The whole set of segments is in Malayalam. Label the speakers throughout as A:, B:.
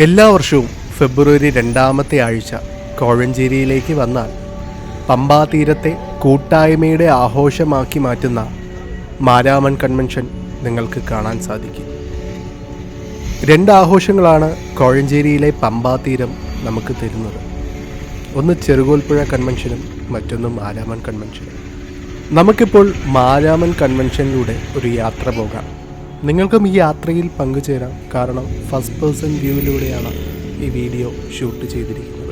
A: എല്ലാ വർഷവും ഫെബ്രുവരി 2ാമത്തെ ആഴ്ച കോഴഞ്ചേരിയിലേക്ക് വന്നാൽ പമ്പാ തീരത്തെ കൂട്ടായ്മയുടെ ആഘോഷമാക്കി മാറ്റുന്ന മാരാമൺ കൺവെൻഷൻ നിങ്ങൾക്ക് കാണാൻ സാധിക്കും. 2 ആഘോഷങ്ങളാണ് കോഴഞ്ചേരിയിലെ പമ്പാ തീരം നമുക്ക് തരുന്നത്. ഒന്ന് ചെറുകോൽപ്പുഴ കൺവെൻഷനും മറ്റൊന്ന് മാരാമൺ കൺവെൻഷനും. നമുക്കിപ്പോൾ മാരാമൺ കൺവെൻഷനിലൂടെ ഒരു യാത്ര പോകാം. നിങ്ങൾക്കും ഈ യാത്രയിൽ പങ്കുചേരാം. കാരണം ഫസ്റ്റ് പേഴ്സൺ വ്യൂവിലൂടെയാണ് ഈ വീഡിയോ ഷൂട്ട് ചെയ്തിരിക്കുന്നത്.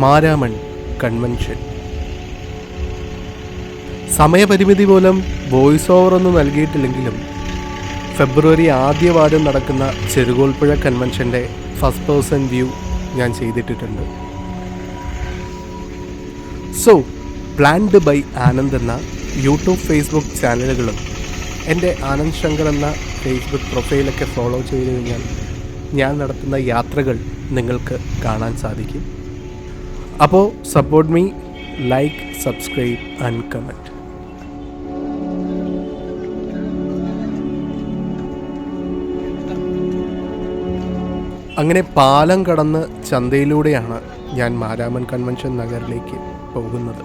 A: മാരാമൺ കൺവെൻഷൻ സമയപരിമിതി മൂലം വോയിസ് ഓവറൊന്നും നൽകിയിട്ടില്ലെങ്കിലും ഫെബ്രുവരി ആദ്യവാരം നടക്കുന്ന ചെറുകോൽപ്പുഴ കൺവെൻഷൻ്റെ ഫസ്റ്റ് പേഴ്സൺ വ്യൂ ഞാൻ ചെയ്തിട്ടിട്ടുണ്ട്. സോ പ്ലാൻഡ് ബൈ ആനന്ദ് എന്ന യൂട്യൂബ് ഫേസ്ബുക്ക് ചാനലുകളും എൻ്റെ ആനന്ദ് ശങ്കർ എന്ന ഫേസ്ബുക്ക് പ്രൊഫൈലൊക്കെ ഫോളോ ചെയ്ത് കഴിഞ്ഞാൽ ഞാൻ നടത്തുന്ന യാത്രകൾ നിങ്ങൾക്ക് കാണാൻ സാധിക്കും. അപ്പോൾ support me, like, subscribe and comment. അങ്ങനെ പാലം കടന്ന് ചന്തയിലൂടെയാണ് ഞാൻ മാരാമൺ കൺവെൻഷൻ നഗറിലേക്ക് പോകുന്നത്.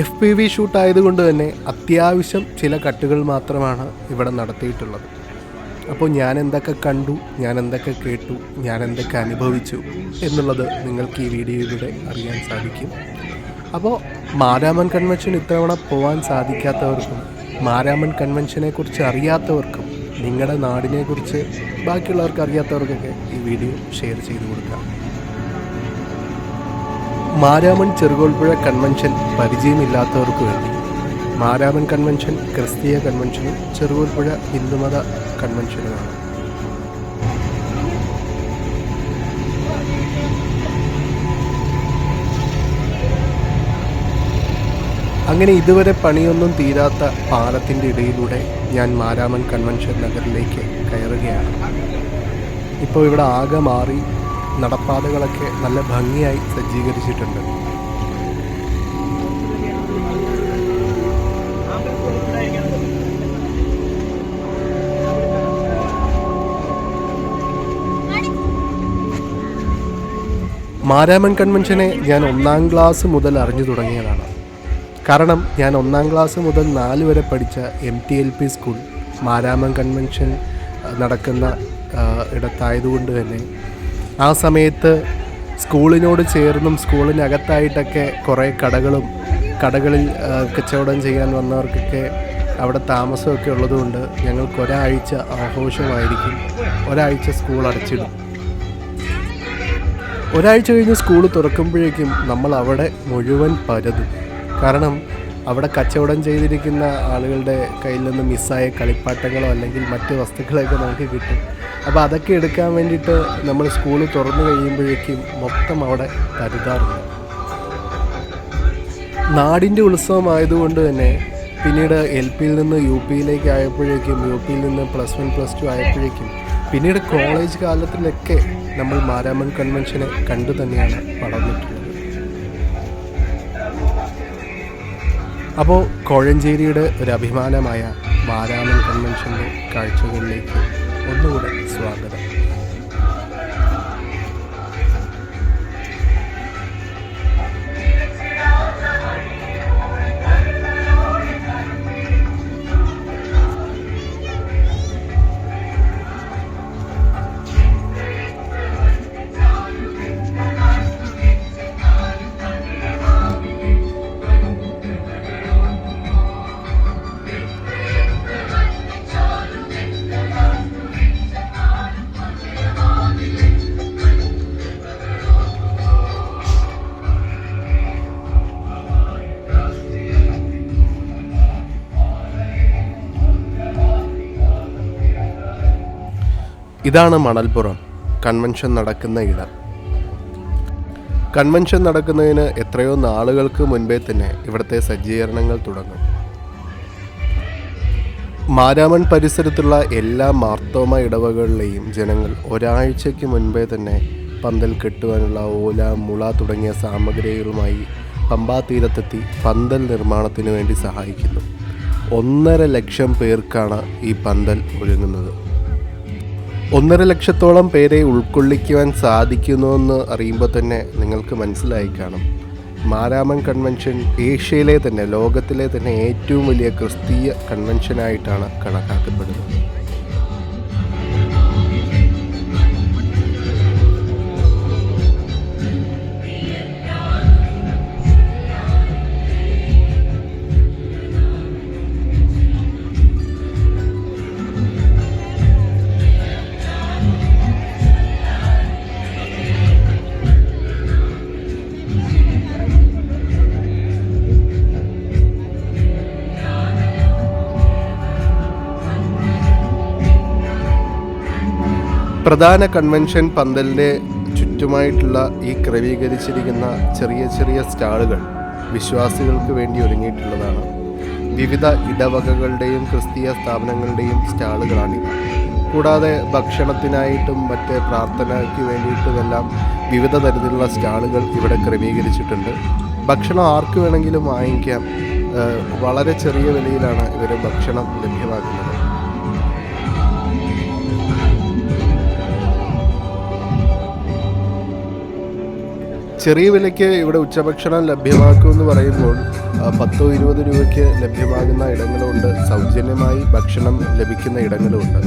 A: FPV ഷൂട്ട് ആയതുകൊണ്ട് തന്നെ അത്യാവശ്യം ചില കട്ടുകൾ മാത്രമാണ് ഇവിടെ നടത്തിയിട്ടുള്ളത്. അപ്പോൾ ഞാൻ എന്തൊക്കെ കണ്ടു, ഞാൻ എന്തൊക്കെ കേട്ടു, ഞാൻ എന്തൊക്കെ അനുഭവിച്ചു എന്നുള്ളത് നിങ്ങൾക്ക് ഈ വീഡിയോയിലൂടെ അറിയാൻ സാധിക്കും. അപ്പോൾ മാരാമൺ കൺവെൻഷൻ ഇത്തവണ പോകാൻ സാധിക്കാത്തവർക്കും മാരാമൺ കൺവെൻഷനെക്കുറിച്ച് അറിയാത്തവർക്കും നിങ്ങളുടെ നാടിനെക്കുറിച്ച് ബാക്കിയുള്ളവർക്ക് അറിയാത്തവർക്കൊക്കെ ഈ വീഡിയോ ഷെയർ ചെയ്ത് കൊടുക്കാം. മാരാമൺ ചെറുകോൽപ്പുഴ കൺവെൻഷൻ പരിചയമില്ലാത്തവർക്ക് വേണ്ടി മാരാമൺ കൺവെൻഷൻ ക്രിസ്തീയ കൺവെൻഷനും ചെറുകോൽപ്പുഴ ഹിന്ദുമത കൺവെൻഷനുമാണ്. അങ്ങനെ ഇതുവരെ പണിയൊന്നും തീരാത്ത പാലത്തിൻ്റെ ഇടയിലൂടെ ഞാൻ മാരാമൺ കൺവെൻഷൻ നഗറിലേക്ക് കയറുകയാണ്. ഇപ്പോൾ ഇവിടെ ആകെ മാറി, നടപ്പാതകളൊക്കെ നല്ല ഭംഗിയായി സജ്ജീകരിച്ചിട്ടുണ്ട്. മാരാമൺ കൺവെൻഷനെ ഞാൻ 1ാം ക്ലാസ് മുതൽ അറിഞ്ഞു തുടങ്ങിയതാണ്. കാരണം ഞാൻ 1ാം ക്ലാസ് മുതൽ 4 വരെ പഠിച്ച MTLP സ്കൂൾ മാരാമൺ കൺവെൻഷൻ നടക്കുന്ന ഇടത്തായതുകൊണ്ട് തന്നെ ആ സമയത്ത് സ്കൂളിനോട് ചേർന്നും സ്കൂളിനകത്തായിട്ടൊക്കെ കുറേ കടകളിൽ കച്ചവടം ചെയ്യാൻ വന്നവർക്കൊക്കെ അവിടെ താമസമൊക്കെ ഉള്ളതുകൊണ്ട് ഞങ്ങൾക്ക് ഒരാഴ്ച ആഘോഷമായിരിക്കും. ഒരാഴ്ച സ്കൂൾ അടച്ചിടും. ഒരാഴ്ച കഴിഞ്ഞ് സ്കൂൾ തുറക്കുമ്പോഴേക്കും നമ്മൾ അവിടെ മുഴുവൻ പരതും. കാരണം അവിടെ കച്ചവടം ചെയ്തിരിക്കുന്ന ആളുകളുടെ കയ്യിൽ നിന്ന് മിസ്സായ കളിപ്പാട്ടങ്ങളോ അല്ലെങ്കിൽ മറ്റ് വസ്തുക്കളൊക്കെ നമുക്ക് കിട്ടും. അപ്പോൾ അതൊക്കെ എടുക്കാൻ വേണ്ടിയിട്ട് നമ്മൾ സ്കൂൾ തുറന്നു കഴിയുമ്പോഴേക്കും മൊത്തം അവിടെ പരുതാറുണ്ട്. നാടിൻ്റെ ഉത്സവമായതുകൊണ്ട് തന്നെ പിന്നീട് LPയിൽ നിന്ന് UPയിലേക്ക് ആയപ്പോഴേക്കും, UPയിൽ നിന്ന് +1 +2 ആയപ്പോഴേക്കും, പിന്നീട് കോളേജ് കാലത്തിലൊക്കെ നമ്മൾ മാരാമൺ കൺവെൻഷനെ കണ്ടു തന്നെയാണ് വളർന്നിട്ടുള്ളത്. അപ്പോൾ കോഴഞ്ചേരിയുടെ ഒരു അഭിമാനമായ മാരാമൺ കൺവെൻഷൻ്റെ കാഴ്ചകളിലേക്ക് ഒന്നുകൂടെ സ്വാഗതം. ഇതാണ് മണൽപ്പുറം, കൺവെൻഷൻ നടക്കുന്ന ഇടം. കൺവെൻഷൻ നടക്കുന്നതിന് എത്രയോ നാളുകൾക്ക് മുൻപേ തന്നെ ഇവിടുത്തെ സജ്ജീകരണങ്ങൾ തുടങ്ങും. മാരാമൺ പരിസരത്തുള്ള എല്ലാ മാർത്തോമ ഇടവകളിലെയും ജനങ്ങൾ ഒരാഴ്ചയ്ക്ക് മുൻപേ തന്നെ പന്തൽ കെട്ടുവാനുള്ള ഓല, മുള തുടങ്ങിയ സാമഗ്രികളുമായി പമ്പാ തീരത്തെത്തി പന്തൽ നിർമ്മാണത്തിന് വേണ്ടി സഹായിക്കുന്നു. 1.5 ലക്ഷം പേർക്കാണ് ഈ പന്തൽ ഒരുങ്ങുന്നത്. 1.5 ലക്ഷത്തോളം പേരെ ഉൾക്കൊള്ളിക്കുവാൻ സാധിക്കുന്നുവെന്ന് അറിയുമ്പോൾ തന്നെ നിങ്ങൾക്ക് മനസ്സിലായി കാണും. മാരാമൺ കൺവെൻഷൻ ഏഷ്യയിലെ തന്നെ, ലോകത്തിലെ തന്നെ ഏറ്റവും വലിയ ക്രിസ്തീയ കൺവെൻഷനായിട്ടാണ് കണക്കാക്കപ്പെടുന്നത്. പ്രധാന കൺവെൻഷൻ പന്തലിൻ്റെ ചുറ്റുമായിട്ടുള്ള ഈ ക്രമീകരിച്ചിരിക്കുന്ന ചെറിയ ചെറിയ സ്റ്റാളുകൾ വിശ്വാസികൾക്ക് വേണ്ടി ഒരുങ്ങിയിട്ടുള്ളതാണ്. വിവിധ ഇടവകകളുടെയും ക്രിസ്തീയ സ്ഥാപനങ്ങളുടെയും സ്റ്റാളുകളാണിവ. കൂടാതെ ഭക്ഷണത്തിനായിട്ടും മറ്റ് പ്രാർത്ഥനയ്ക്ക് വേണ്ടിയിട്ടുമെല്ലാം വിവിധ തരത്തിലുള്ള സ്റ്റാളുകൾ ഇവിടെ ക്രമീകരിച്ചിട്ടുണ്ട്. ഭക്ഷണം ആർക്ക് വേണമെങ്കിലും വാങ്ങിക്കാം. വളരെ ചെറിയ വിലയിലാണ് ഇവർ ഭക്ഷണം ലഭ്യമാക്കുന്നത്. ചെറിയ വിലയ്ക്ക് ഇവിടെ ഉച്ചഭക്ഷണം ലഭ്യമാക്കുമെന്ന് പറയുമ്പോൾ 10-20 രൂപയ്ക്ക് ലഭ്യമാകുന്ന ഇടങ്ങളുണ്ട്, സൗജന്യമായി ഭക്ഷണം ലഭിക്കുന്ന ഇടങ്ങളുമുണ്ട്.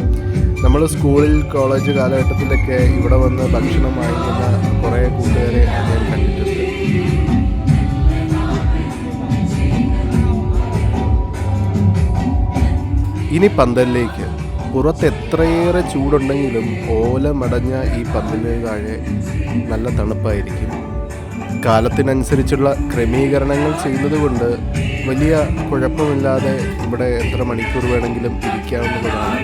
A: നമ്മൾ സ്കൂളിൽ കോളേജ് കാലഘട്ടത്തിലൊക്കെ ഇവിടെ വന്ന് ഭക്ഷണം വാങ്ങിക്കുന്ന കുറേ കൂട്ടുകാരെ ഞാൻ കണ്ടിട്ടുണ്ട്. ഇനി പന്തലിലേക്ക്. പുറത്ത് എത്രയേറെ ചൂടുണ്ടെങ്കിലും ഓലമടഞ്ഞ ഈ പന്തലിന് താഴെ നല്ല തണുപ്പായിരിക്കും. കാലത്തിനനുസരിച്ചുള്ള ക്രമീകരണങ്ങൾ ചെയ്യുന്നത് കൊണ്ട് വലിയ കുഴപ്പമില്ലാതെ ഇവിടെ എത്ര മണിക്കൂർ വേണമെങ്കിലും ഇരിക്കാവുന്നതാണ്.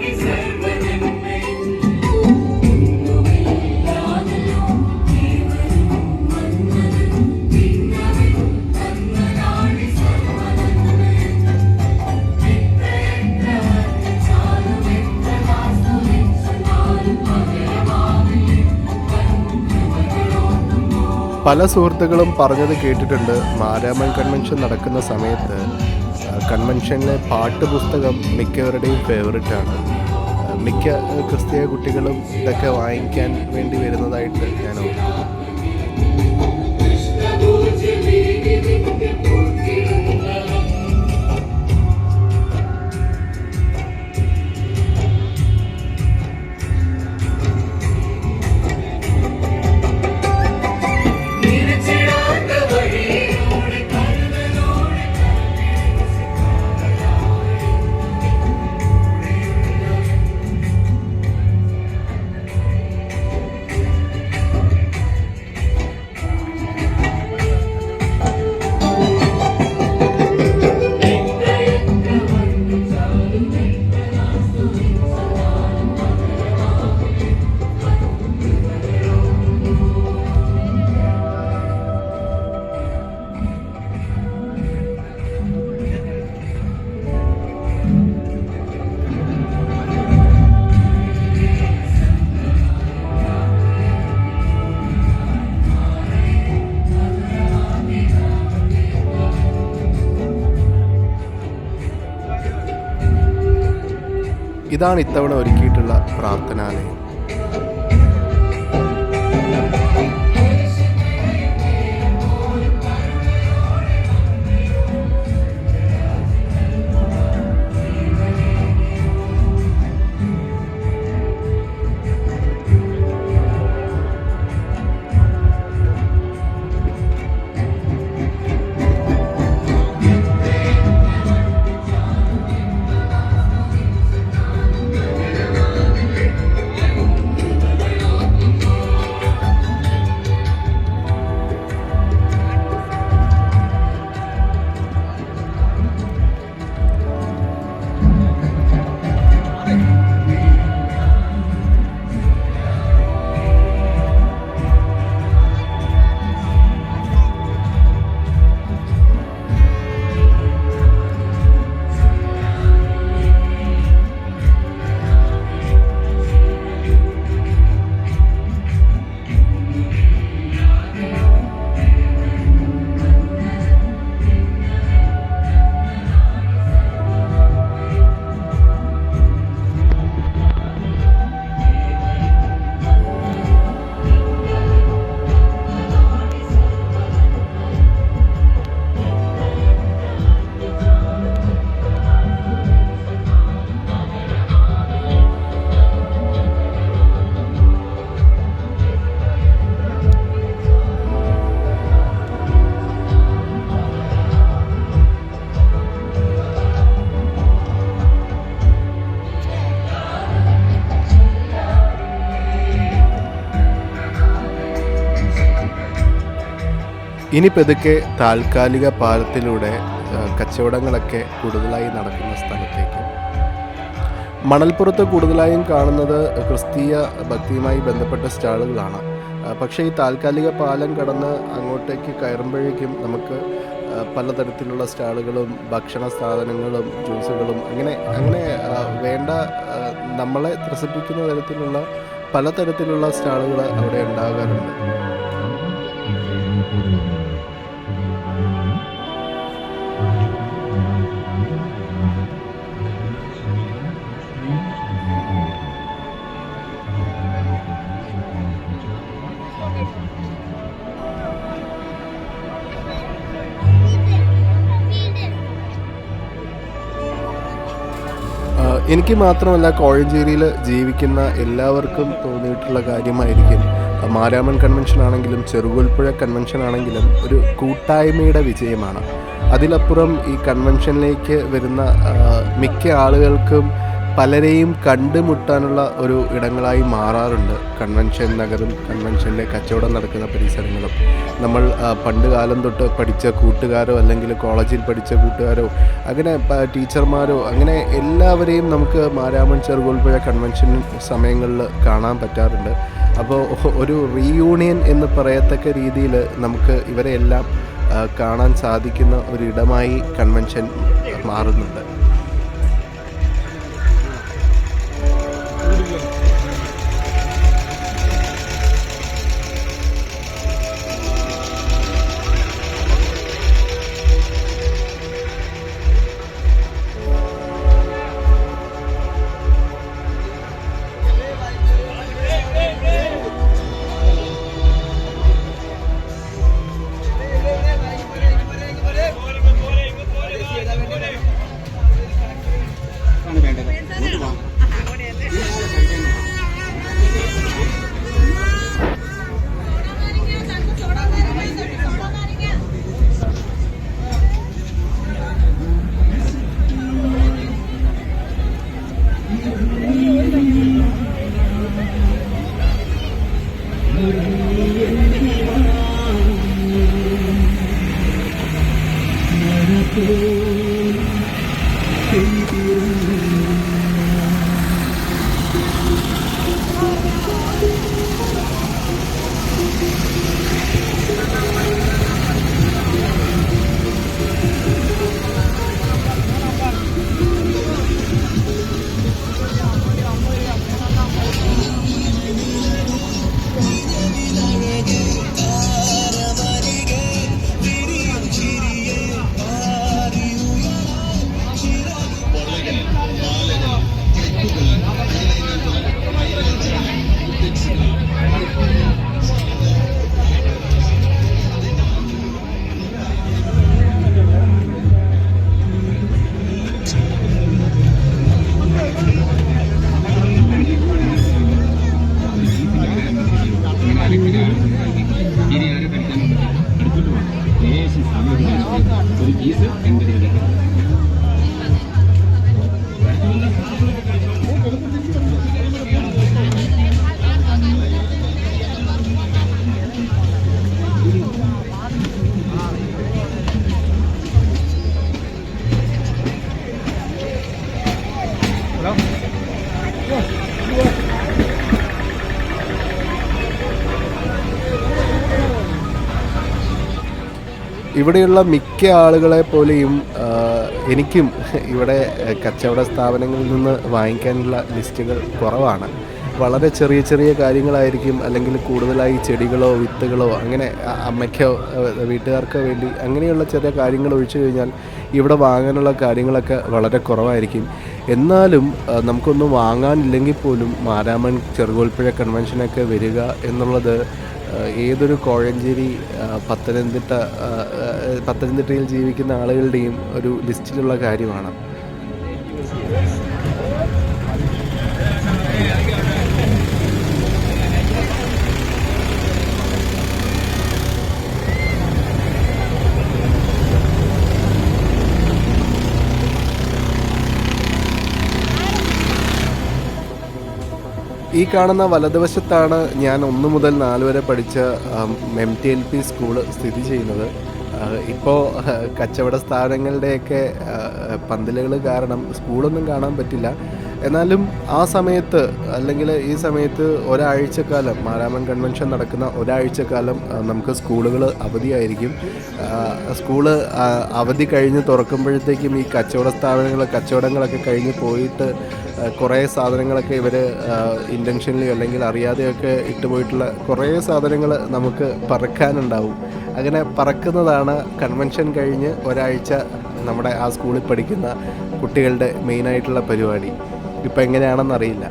A: പല സുഹൃത്തുക്കളും പറഞ്ഞത് കേട്ടിട്ടുണ്ട്, മാരാമൺ കൺവെൻഷൻ നടക്കുന്ന സമയത്ത് കൺവെൻഷനിലെ പാട്ട് പുസ്തകം മിക്കവരുടെയും ഫേവറേറ്റാണ്. മിക്ക ക്രിസ്തീയ കുട്ടികളും ഇതൊക്കെ വാങ്ങിക്കാൻ വേണ്ടി വരുന്നതായിട്ട് ഞാൻ ഓർക്കുന്നു. ഇതാണ് ഇത്തവണ ഒരുക്കിയിട്ടുള്ള പ്രാർത്ഥനാലയം. ഇനി പതുക്കെ താൽക്കാലിക പാലത്തിലൂടെ കച്ചവടങ്ങളൊക്കെ കൂടുതലായി നടക്കുന്ന സ്ഥലത്തേക്ക്. മണൽപ്പുറത്ത് കൂടുതലായും കാണുന്നത് ക്രിസ്തീയ ഭക്തിയുമായി ബന്ധപ്പെട്ട സ്റ്റാളുകളാണ്. പക്ഷേ ഈ താൽക്കാലിക പാലം കടന്ന് അങ്ങോട്ടേക്ക് കയറുമ്പോഴേക്കും നമുക്ക് പലതരത്തിലുള്ള സ്റ്റാളുകളും ഭക്ഷണ സാധനങ്ങളും ജ്യൂസുകളും അങ്ങനെ അങ്ങനെ വേണ്ട നമ്മളെ ത്രസിപ്പിക്കുന്ന തരത്തിലുള്ള പലതരത്തിലുള്ള സ്റ്റാളുകൾ അവിടെ ഉണ്ടാകാറുണ്ട്. എനിക്ക് മാത്രമല്ല കോഴഞ്ചേരിയിൽ ജീവിക്കുന്ന എല്ലാവർക്കും തോന്നിയിട്ടുള്ള കാര്യമായിരിക്കും മാരാമൺ കൺവെൻഷൻ ആണെങ്കിലും ചെറുകോൽപ്പുഴ കൺവെൻഷൻ ആണെങ്കിലും ഒരു കൂട്ടായ്മയുടെ വിജയമാണ്. അതിലപ്പുറം ഈ കൺവെൻഷനിലേക്ക് വരുന്ന മിക്ക ആളുകൾക്കും പലരെയും കണ്ടുമുട്ടാനുള്ള ഒരു ഇടങ്ങളായി മാറാറുണ്ട് കൺവെൻഷൻ നഗറും കൺവെൻഷനിലെ കച്ചവടം നടക്കുന്ന പരിസരങ്ങളും. നമ്മൾ പണ്ട് കാലം തൊട്ട് പഠിച്ച കൂട്ടുകാരോ അല്ലെങ്കിൽ കോളേജിൽ പഠിച്ച കൂട്ടുകാരോ അങ്ങനെ ടീച്ചർമാരോ അങ്ങനെ എല്ലാവരെയും നമുക്ക് മാരാമൺ ചെറുകോൽപ്പുഴ കൺവെൻഷൻ സമയങ്ങളിൽ കാണാൻ പറ്റാറുണ്ട്. അപ്പോൾ ഒരു റീയൂണിയൻ എന്ന് പറയത്തക്ക രീതിയിൽ നമുക്ക് ഇവരെയെല്ലാം കാണാൻ സാധിക്കുന്ന ഒരിടമായി കൺവെൻഷൻ മാറുന്നുണ്ട്. ഇവിടെയുള്ള മിക്ക ആളുകളെ പോലെയും എനിക്കും ഇവിടെ കച്ചവട സ്ഥാപനങ്ങളിൽ നിന്ന് വാങ്ങിക്കാനുള്ള ലിസ്റ്റുകൾ കുറവാണ്. വളരെ ചെറിയ ചെറിയ കാര്യങ്ങളായിരിക്കും, അല്ലെങ്കിൽ കൂടുതലായി ചെടികളോ വിത്തുകളോ അങ്ങനെ അമ്മയ്ക്കോ വീട്ടുകാർക്കോ വേണ്ടി അങ്ങനെയുള്ള ചെറിയ കാര്യങ്ങൾ ഒഴിച്ചു കഴിഞ്ഞാൽ ഇവിടെ വാങ്ങാനുള്ള കാര്യങ്ങളൊക്കെ വളരെ കുറവായിരിക്കും. എന്നാലും നമുക്കൊന്നും വാങ്ങാനില്ലെങ്കിൽ പോലും മാരാമൺ ചെറുകോൽപ്പുഴ കൺവെൻഷനൊക്കെ വരിക എന്നുള്ളത് ഏതൊരു കോഴഞ്ചേരി പത്തനംതിട്ടയിൽ ജീവിക്കുന്ന ആളുകളുടെയും ഒരു ലിസ്റ്റിലുള്ള കാര്യമാണ്. ഈ ഈ കാണുന്ന വലതുവശത്താണ് ഞാൻ 1 മുതൽ 4 വരെ പഠിച്ച MTLP സ്കൂള് സ്ഥിതി ചെയ്യുന്നത്. ഇപ്പോൾ കച്ചവട സ്ഥാപനങ്ങളുടെയൊക്കെ പന്തലുകൾ കാരണം സ്കൂളൊന്നും കാണാൻ പറ്റില്ല. എന്നാലും ആ സമയത്ത് അല്ലെങ്കിൽ ഈ സമയത്ത് ഒരാഴ്ചക്കാലം മാരാമൺ കൺവെൻഷൻ നടക്കുന്ന ഒരാഴ്ചക്കാലം നമുക്ക് സ്കൂളുകൾ അവധിയായിരിക്കും. സ്കൂള് അവധി കഴിഞ്ഞ് തുറക്കുമ്പോഴത്തേക്കും ഈ കച്ചവടങ്ങളൊക്കെ കഴിഞ്ഞ് പോയിട്ട് കുറേ സാധനങ്ങളൊക്കെ ഇവർ ഇൻറ്റൻഷനലി അല്ലെങ്കിൽ അറിയാതെയൊക്കെ ഇട്ടുപോയിട്ടുള്ള കുറേ സാധനങ്ങൾ നമുക്ക് പറക്കാനുണ്ടാവും. അങ്ങനെ പറക്കുന്നതാണ് കൺവെൻഷൻ കഴിഞ്ഞ് ഒരാഴ്ച നമ്മുടെ ആ സ്കൂളിൽ പഠിക്കുന്ന കുട്ടികളുടെ മെയിനായിട്ടുള്ള പരിപാടി. ഇപ്പം എങ്ങനെയാണെന്നറിയില്ല.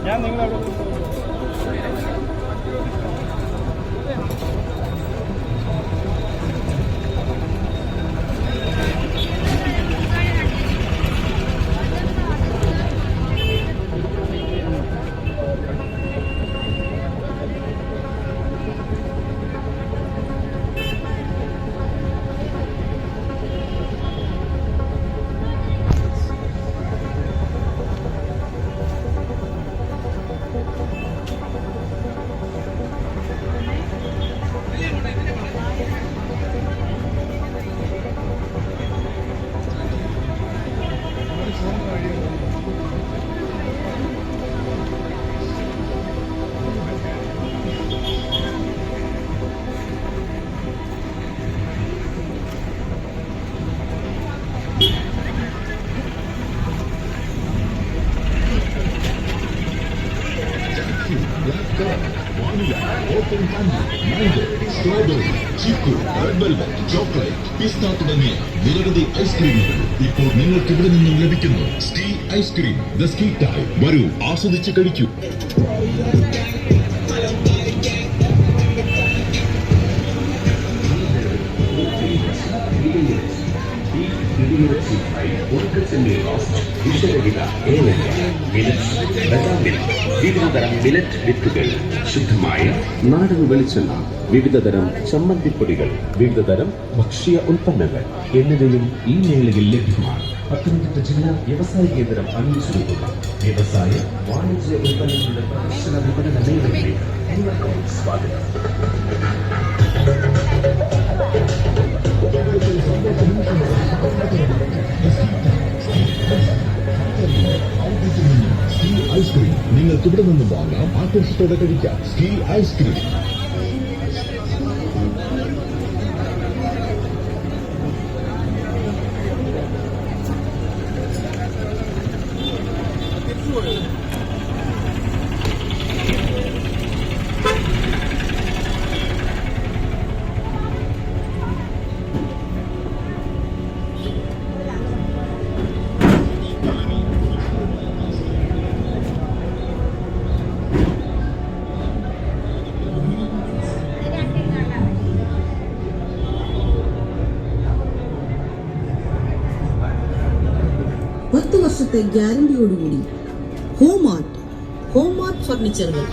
B: ഞാൻ നിങ്ങളവിടെ
C: strawberry, chiku, red velvet, chocolate, pista തുടങ്ങിയ നിരവധി ഐസ്ക്രീമുകൾ ഇപ്പോൾ നിങ്ങൾക്ക് ഇവിടെ നിന്നും ലഭിക്കുന്നു. സ്റ്റീ ഐസ്ക്രീം, ദ സ്കീ ടൈം. വരൂ, ആസ്വദിച്ച് കഴിക്കൂ.
D: വിവിധതരം മില്ലറ്റ് വിത്തുകൾ, ശുദ്ധമായ നാടൻ വെളിച്ചെണ്ണ, വിവിധതരം ചമ്മന്തിപ്പൊടികൾ, വിവിധതരം ഭക്ഷ്യ ഉൽപ്പന്നങ്ങൾ എന്നിവയും ഈ മേളയിൽ ലഭ്യമാണ്. പത്തനംതിട്ട ജില്ലാ വ്യവസായ കേന്ദ്രം അണിയിച്ചൊരുക്കുന്ന വ്യവസായ വാണിജ്യ ഉൽപ്പന്നങ്ങളുടെ പ്രദർശന വിപണന മേളയിലേക്ക് എല്ലാവർക്കും സ്വാഗതം.
C: സ്കീ ഐസ്ക്രീം നിങ്ങൾക്ക് ഇവിടെ നിന്നും വാങ്ങാം, ആഘോഷത്തോടെ കഴിക്കാം. Ski ice cream.
E: വർഷത്തെ ഗ്യാരണ്ടിയോടുകൂടി ഹോംമാർട്ട് ഫർണിച്ചറുകൾ.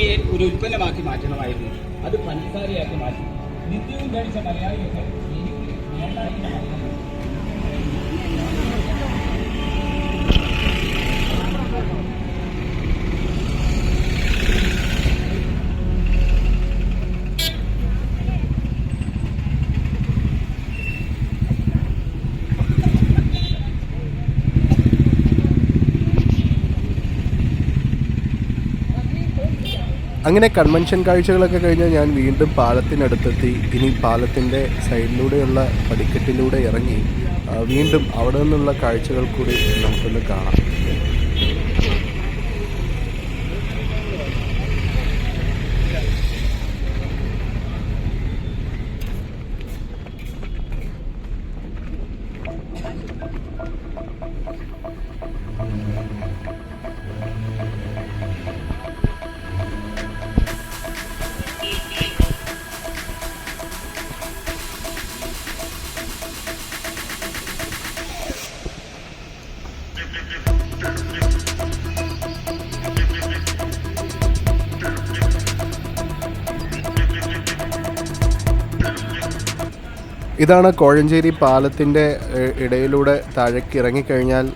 B: ചായയെ ഒരു ഉൽപ്പന്നമാക്കി മാറ്റണമായിരുന്നു. അത് പഞ്ചസാരയാക്കി മാറ്റി. നിത്യവും കഴിച്ച മലയാളികൾക്ക് എനിക്ക് വേണ്ടായിരുന്ന മലയാളം.
A: അങ്ങനെ കൺവെൻഷൻ കാഴ്ചകളൊക്കെ കഴിഞ്ഞ് ഞാൻ വീണ്ടും പാലത്തിനടുത്തെത്തി. ഇനി പാലത്തിൻ്റെ സൈഡിലൂടെയുള്ള പടിക്കെട്ടിലൂടെ ഇറങ്ങി വീണ്ടും അവിടെ നിന്നുള്ള കാഴ്ചകൾ കൂടി നമുക്കൊന്ന് കാണാം. ഇതാണ് കോഴഞ്ചേരി പാലത്തിൻ്റെ ഇടയിലൂടെ താഴേക്ക് ഇറങ്ങിക്കഴിഞ്ഞാൽ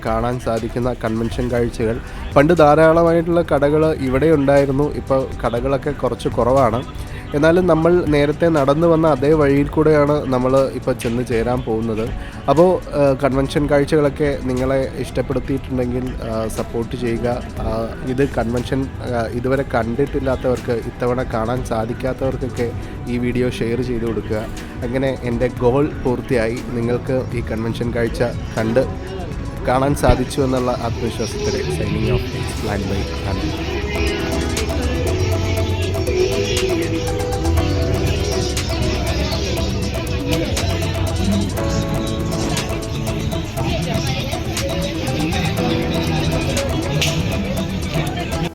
A: കാണാൻ സാധിക്കുന്ന കൺവെൻഷൻ കാഴ്ചകൾ. പണ്ട് ധാരാളമായിട്ടുള്ള കടകൾ ഇവിടെ ഉണ്ടായിരുന്നു. ഇപ്പോൾ കടകളൊക്കെ കുറച്ച് കുറവാണ്. എന്നാലും നമ്മൾ നേരത്തെ നടന്നു വന്ന അതേ വഴിയിൽ കൂടെയാണ് നമ്മൾ ഇപ്പോൾ ചെന്ന് ചേരാൻ പോകുന്നത്. അപ്പോൾ കൺവെൻഷൻ കാഴ്ചകളൊക്കെ നിങ്ങളെ ഇഷ്ടപ്പെടുത്തിയിട്ടുണ്ടെങ്കിൽ സപ്പോർട്ട് ചെയ്യുക. ഇത് കൺവെൻഷൻ ഇതുവരെ കണ്ടിട്ടില്ലാത്തവർക്ക്, ഇത്തവണ കാണാൻ സാധിക്കാത്തവർക്കൊക്കെ ഈ വീഡിയോ ഷെയർ ചെയ്ത് കൊടുക്കുക. അങ്ങനെ എൻ്റെ ഗോൾ പൂർത്തിയായി. നിങ്ങൾക്ക് ഈ കൺവെൻഷൻ കാഴ്ച കാണാൻ സാധിച്ചു എന്നുള്ള ആത്മവിശ്വാസത്തോടെ സൈനിങ് ഓഫ്. Plan by